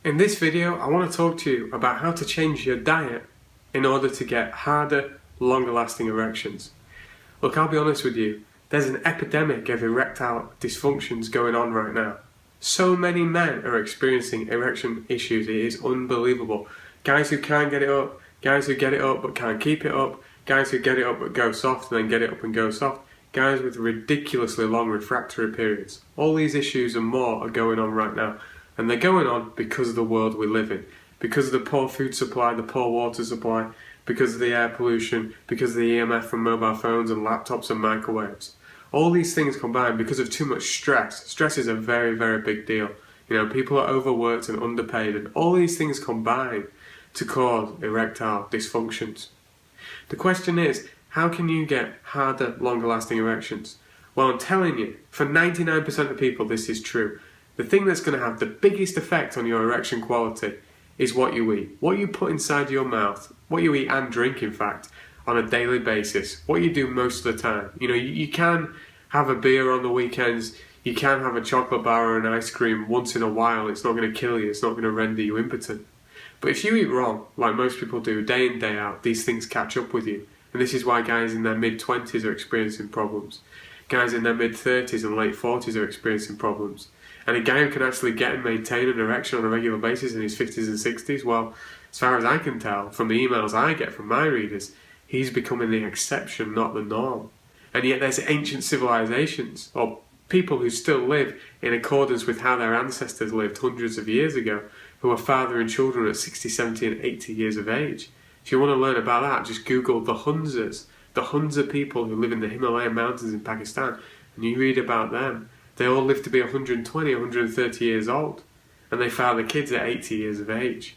In this video, I want to talk to you about how to change your diet in order to get harder, longer lasting erections. Look, I'll be honest with you, there's an epidemic of erectile dysfunctions going on right now. So many men are experiencing erection issues, it is unbelievable. Guys who can't get it up, guys who get it up but can't keep it up, guys who get it up but go soft and then get it up and go soft, guys with ridiculously long refractory periods. All these issues and more are going on right now. And they're going on because of the world we live in, because of the poor food supply, the poor water supply, because of the air pollution, because of the EMF from mobile phones and laptops and microwaves. All these things combined because of too much stress. Stress is a very, very big deal. You know, people are overworked and underpaid, and all these things combine to cause erectile dysfunctions. The question is, how can you get harder, longer lasting erections? Well, I'm telling you, for 99% of people this is true. The thing that's going to have the biggest effect on your erection quality is what you eat. What you put inside your mouth, what you eat and drink in fact, on a daily basis. What you do most of the time. You know, you can have a beer on the weekends, you can have a chocolate bar or an ice cream once in a while, it's not going to kill you, it's not going to render you impotent. But if you eat wrong, like most people do, day in, day out, these things catch up with you. And this is why guys in their mid-20s are experiencing problems. Guys in their mid-30s and late 40s are experiencing problems. And a guy who can actually get and maintain an erection on a regular basis in his 50s and 60s, well, as far as I can tell, from the emails I get from my readers, he's becoming the exception, not the norm. And yet there's ancient civilizations, or people who still live in accordance with how their ancestors lived hundreds of years ago, who are fathering children at 60, 70 and 80 years of age. If you want to learn about that, just Google the Hunzas, the Hunza people who live in the Himalayan mountains in Pakistan, and you read about them. They all live to be 120, 130 years old, and they father kids at 80 years of age.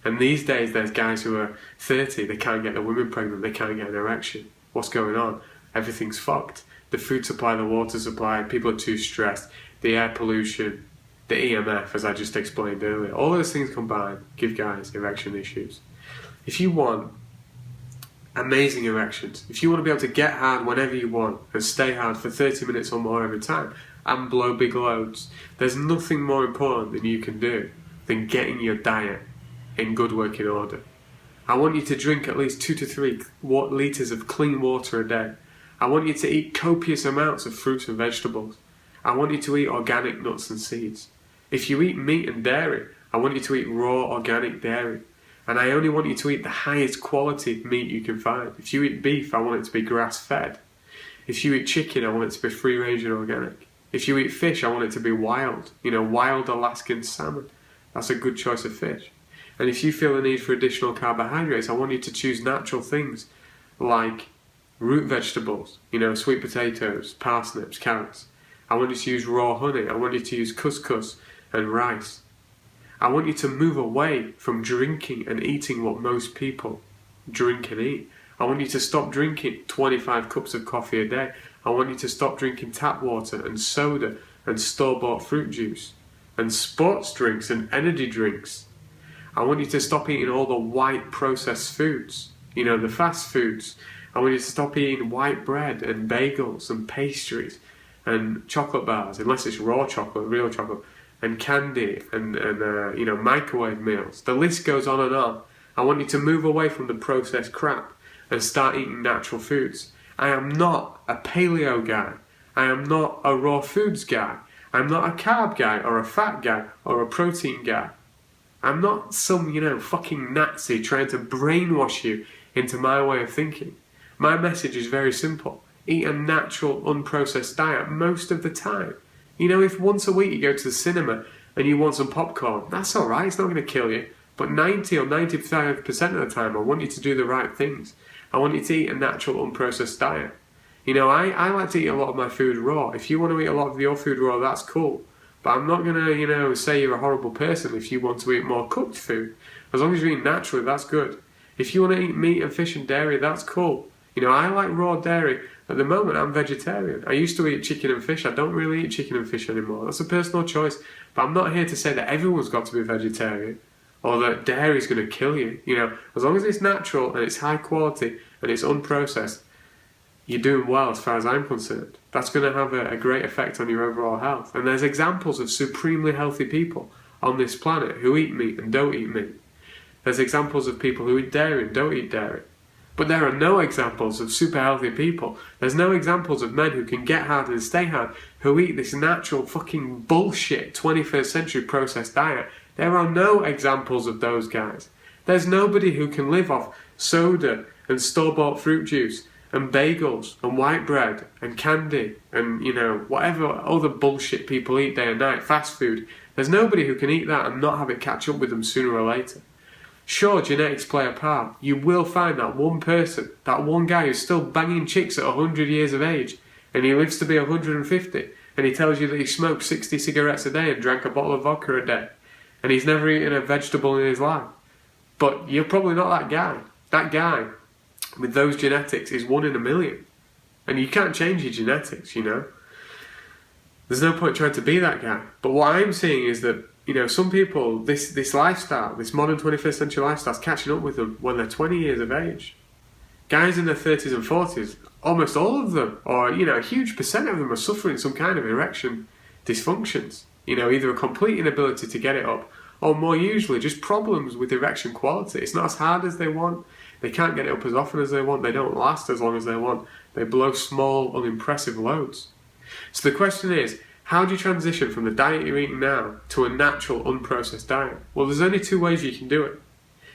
And these days there's guys who are 30, they can't get the women pregnant, they can't get an erection. What's going on? Everything's fucked. The food supply, the water supply, people are too stressed, the air pollution, the EMF, as I just explained earlier. All those things combined give guys erection issues. If you want amazing erections, if you want to be able to get hard whenever you want and stay hard for 30 minutes or more every time and blow big loads, there's nothing more important than you can do than getting your diet in good working order. I want you to drink at least 2 to 3 litres of clean water a day. I want you to eat copious amounts of fruits and vegetables. I want you to eat organic nuts and seeds. If you eat meat and dairy, I want you to eat raw organic dairy. And I only want you to eat the highest quality meat you can find. If you eat beef, I want it to be grass-fed. If you eat chicken, I want it to be free-range and organic. If you eat fish, I want it to be wild. You know, wild Alaskan salmon. That's a good choice of fish. And if you feel the need for additional carbohydrates, I want you to choose natural things like root vegetables, you know, sweet potatoes, parsnips, carrots. I want you to use raw honey. I want you to use couscous and rice. I want you to move away from drinking and eating what most people drink and eat. I want you to stop drinking 25 cups of coffee a day. I want you to stop drinking tap water and soda and store-bought fruit juice and sports drinks and energy drinks. I want you to stop eating all the white processed foods, you know, the fast foods. I want you to stop eating white bread and bagels and pastries and chocolate bars, unless it's raw chocolate, real chocolate, and candy and you know, microwave meals. The list goes on and on. I want you to move away from the processed crap and start eating natural foods. I am not a paleo guy. I am not a raw foods guy. I'm not a carb guy or a fat guy or a protein guy. I'm not some, you know, fucking Nazi trying to brainwash you into my way of thinking. My message is very simple. Eat a natural, unprocessed diet most of the time. You know, if once a week you go to the cinema and you want some popcorn, that's alright, it's not going to kill you. But 90 or 95% of the time, I want you to do the right things. I want you to eat a natural, unprocessed diet. You know, I like to eat a lot of my food raw. If you want to eat a lot of your food raw, that's cool. But I'm not going to, you know, say you're a horrible person if you want to eat more cooked food. As long as you eat naturally, that's good. If you want to eat meat and fish and dairy, that's cool. You know, I like raw dairy. At the moment, I'm vegetarian. I used to eat chicken and fish. I don't really eat chicken and fish anymore. That's a personal choice. But I'm not here to say that everyone's got to be vegetarian or that dairy is going to kill you. You know, as long as it's natural and it's high quality and it's unprocessed, you're doing well as far as I'm concerned. That's going to have a great effect on your overall health. And there's examples of supremely healthy people on this planet who eat meat and don't eat meat. There's examples of people who eat dairy and don't eat dairy. But there are no examples of super healthy people. There's no examples of men who can get hard and stay hard, who eat this natural fucking bullshit 21st century processed diet. There are no examples of those guys. There's nobody who can live off soda and store-bought fruit juice and bagels and white bread and candy and, whatever other bullshit people eat day and night, fast food. There's nobody who can eat that and not have it catch up with them sooner or later. Sure, genetics play a part. You will find that one person, that one guy who's still banging chicks at 100 years of age, and he lives to be 150, and he tells you that he smoked 60 cigarettes a day and drank a bottle of vodka a day, and he's never eaten a vegetable in his life. But you're probably not that guy. That guy, with those genetics, is 1 in a million. And you can't change your genetics, There's no point trying to be that guy. But what I'm seeing is that, some people, this lifestyle, this modern 21st century lifestyle is catching up with them when they're 20 years of age. Guys in their 30s and 40s, almost all of them, or, a huge percent of them are suffering some kind of erection dysfunctions. Either a complete inability to get it up, or more usually just problems with erection quality. It's not as hard as they want, they can't get it up as often as they want, they don't last as long as they want, they blow small, unimpressive loads. So the question is, how do you transition from the diet you're eating now to a natural, unprocessed diet? Well, there's only 2 ways you can do it.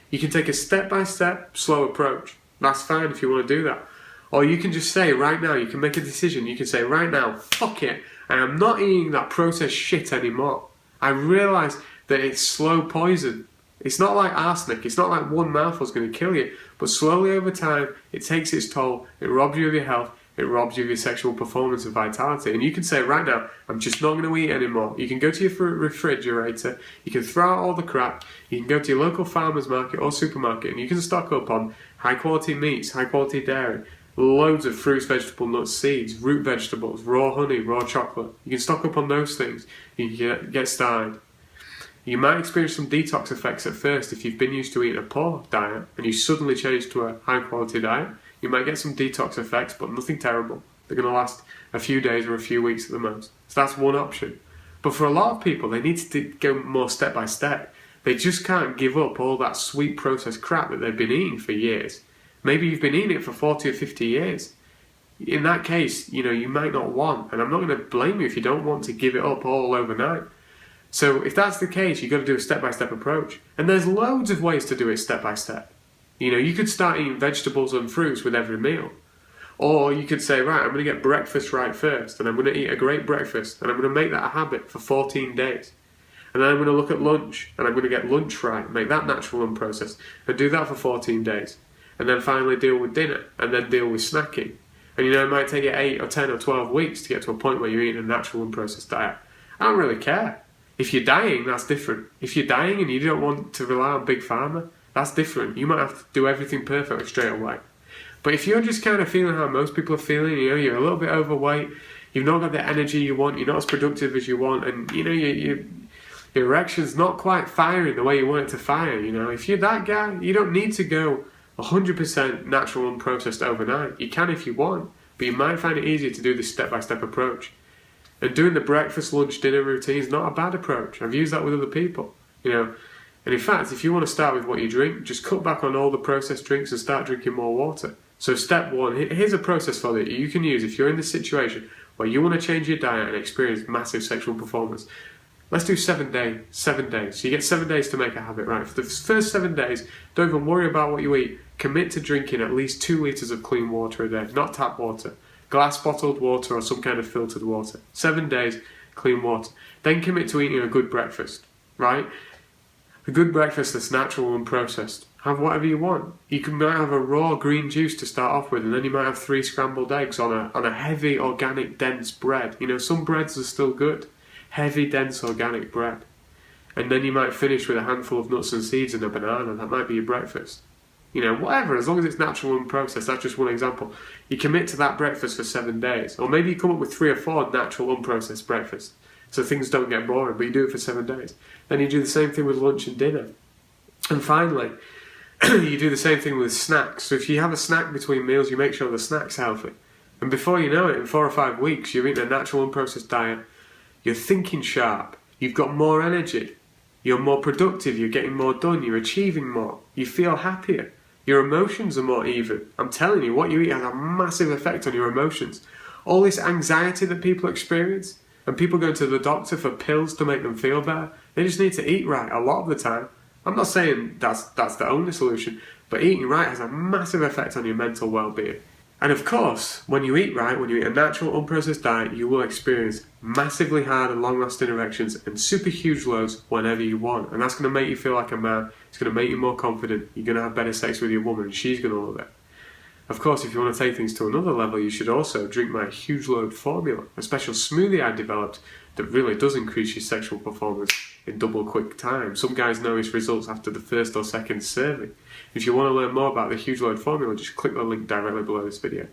You can take a step-by-step, slow approach. That's fine if you want to do that. Or you can just say right now, you can make a decision, you can say right now, fuck it, I am not eating that processed shit anymore. I realise that it's slow poison. It's not like arsenic, it's not like one mouthful is going to kill you, but slowly over time, it takes its toll, it robs you of your health, it robs you of your sexual performance and vitality. And you can say right now, I'm just not going to eat anymore. You can go to your refrigerator, you can throw out all the crap, you can go to your local farmer's market or supermarket and you can stock up on high quality meats, high quality dairy, loads of fruits, vegetables, nuts, seeds, root vegetables, raw honey, raw chocolate. You can stock up on those things. You can get started. You might experience some detox effects at first if you've been used to eating a poor diet and you suddenly change to a high quality diet. You might get some detox effects, but nothing terrible. They're going to last a few days or a few weeks at the most. So that's one option. But for a lot of people, they need to go more step by step. They just can't give up all that sweet processed crap that they've been eating for years. Maybe you've been eating it for 40 or 50 years. In that case, you might not want, and I'm not going to blame you if you don't want to give it up all overnight. So if that's the case, you've got to do a step-by-step approach. And there's loads of ways to do it step-by-step. You could start eating vegetables and fruits with every meal. Or you could say, right, I'm going to get breakfast right first, and I'm going to eat a great breakfast, and I'm going to make that a habit for 14 days. And then I'm going to look at lunch, and I'm going to get lunch right, make that natural and processed, and do that for 14 days. And then finally deal with dinner, and then deal with snacking. And it might take you 8 or 10 or 12 weeks to get to a point where you're eating a natural and processed diet. I don't really care. If you're dying, that's different. If you're dying and you don't want to rely on Big Pharma, that's different. You might have to do everything perfectly straight away. But if you're just kind of feeling how most people are feeling, you're a little bit overweight, you've not got the energy you want, you're not as productive as you want, and your erection's not quite firing the way you want it to fire. If you're that guy, you don't need to go 100% natural and processed overnight. You can if you want, but you might find it easier to do this step-by-step approach. And doing the breakfast, lunch, dinner routine is not a bad approach. I've used that with other people, And in fact, if you want to start with what you drink, just cut back on all the processed drinks and start drinking more water. So step 1, here's a process for that you can use if you're in this situation where you want to change your diet and experience massive sexual performance. Let's do 7 days. So you get 7 days to make a habit, right? For the first 7 days, don't even worry about what you eat. Commit to drinking at least 2 litres of clean water a day, not tap water. Glass bottled water or some kind of filtered water. 7 days, clean water. Then commit to eating a good breakfast, right? A good breakfast that's natural and processed. Have whatever you want. You might have a raw green juice to start off with, and then you might have 3 scrambled eggs on a heavy, organic, dense bread. Some breads are still good. Heavy, dense, organic bread. And then you might finish with a handful of nuts and seeds and a banana. That might be your breakfast. Whatever, as long as it's natural and processed. That's just one example. You commit to that breakfast for 7 days. Or maybe you come up with 3 or 4 natural, unprocessed breakfasts. So things don't get boring, but you do it for 7 days. Then you do the same thing with lunch and dinner. And finally, you do the same thing with snacks. So if you have a snack between meals, you make sure the snack's healthy. And before you know it, in 4 or 5 weeks, you're eating a natural, unprocessed diet. You're thinking sharp. You've got more energy. You're more productive, you're getting more done, you're achieving more, you feel happier, your emotions are more even. I'm telling you, what you eat has a massive effect on your emotions. All this anxiety that people experience, and people going to the doctor for pills to make them feel better, they just need to eat right a lot of the time. I'm not saying that's the only solution, but eating right has a massive effect on your mental well-being. And of course, when you eat right, when you eat a natural, unprocessed diet, you will experience massively hard and long-lasting erections and super huge loads whenever you want. And that's going to make you feel like a man. It's going to make you more confident. You're going to have better sex with your woman, and she's going to love it. Of course, if you want to take things to another level, you should also drink my huge load formula, a special smoothie I developed that really does increase your sexual performance in double quick time. Some guys notice results after the first or second serving. If you want to learn more about the huge load formula, just click the link directly below this video.